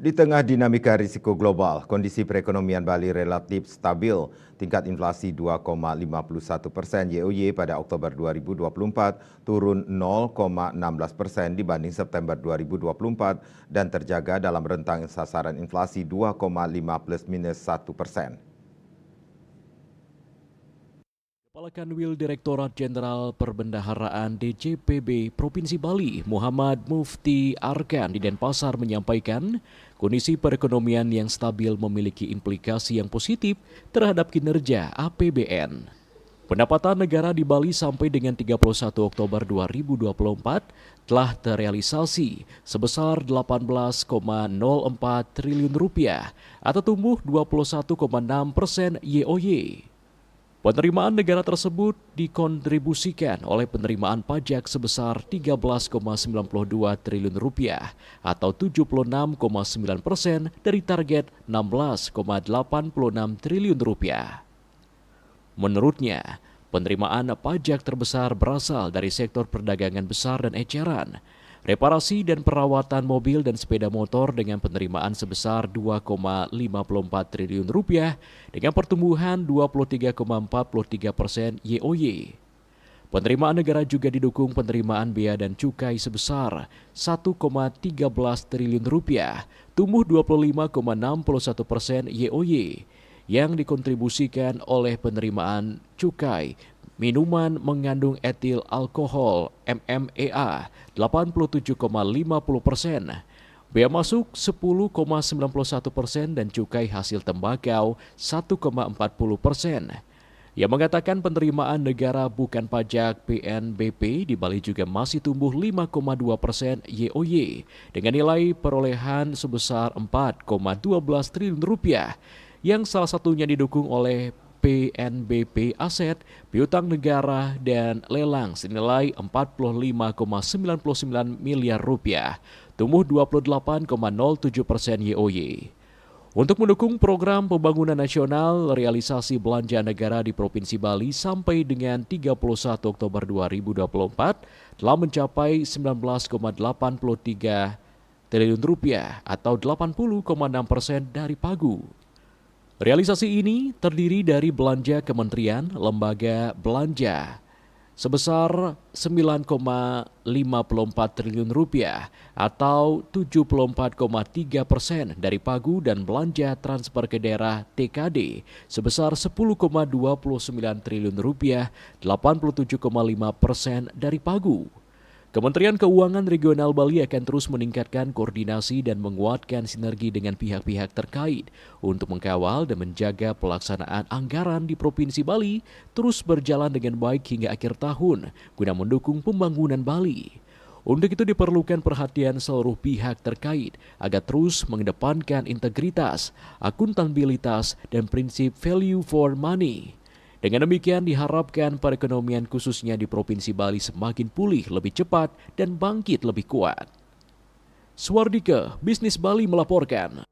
Di tengah dinamika risiko global, kondisi perekonomian Bali relatif stabil. Tingkat inflasi 2,51% YoY pada Oktober 2024 turun 0,16% dibanding September 2024 dan terjaga dalam rentang sasaran inflasi 2,5 plus minus 1%. Kepala Kanwil Direktorat Jenderal Perbendaharaan DJPB Provinsi Bali, Muhammad Mufti Arkan di Denpasar menyampaikan, kondisi perekonomian yang stabil memiliki implikasi yang positif terhadap kinerja APBN. Pendapatan negara di Bali sampai dengan 31 Oktober 2024 telah terrealisasi sebesar 18,04 triliun rupiah atau tumbuh 21,6% YoY. Penerimaan negara tersebut dikontribusikan oleh penerimaan pajak sebesar 13,92 triliun rupiah atau 76,9% dari target 16,86 triliun rupiah. Menurutnya, penerimaan pajak terbesar berasal dari sektor perdagangan besar dan eceran, reparasi dan perawatan mobil dan sepeda motor dengan penerimaan sebesar 2,54 triliun rupiah dengan pertumbuhan 23,43% YoY. Penerimaan negara juga didukung penerimaan bea dan cukai sebesar 1,13 triliun rupiah, tumbuh 25,61% YoY, yang dikontribusikan oleh penerimaan cukai minuman mengandung etil alkohol (MMEA) 87,50%, bea masuk 10,91% dan cukai hasil tembakau 1,40%. Ia mengatakan penerimaan negara bukan pajak PNBP di Bali juga masih tumbuh 5,2% YoY dengan nilai perolehan sebesar 4,12 triliun rupiah yang salah satunya didukung oleh PNBP aset, piutang negara, dan lelang senilai 45,99 miliar rupiah, tumbuh 28,07% YoY. Untuk mendukung program pembangunan nasional, realisasi belanja negara di Provinsi Bali sampai dengan 31 Oktober 2024 telah mencapai 19,83 triliun rupiah atau 80,6% dari pagu. Realisasi ini terdiri dari belanja kementerian, lembaga belanja sebesar 9,54 triliun rupiah atau 74,3% dari pagu dan belanja transfer ke daerah TKD sebesar 10,29 triliun rupiah, 87,5% dari pagu. Kementerian Keuangan Regional Bali akan terus meningkatkan koordinasi dan menguatkan sinergi dengan pihak-pihak terkait untuk mengkawal dan menjaga pelaksanaan anggaran di Provinsi Bali terus berjalan dengan baik hingga akhir tahun guna mendukung pembangunan Bali. Untuk itu diperlukan perhatian seluruh pihak terkait agar terus mengedepankan integritas, akuntabilitas, dan prinsip value for money. Dengan demikian diharapkan perekonomian khususnya di Provinsi Bali semakin pulih lebih cepat dan bangkit lebih kuat. Swardike, Bisnis Bali melaporkan.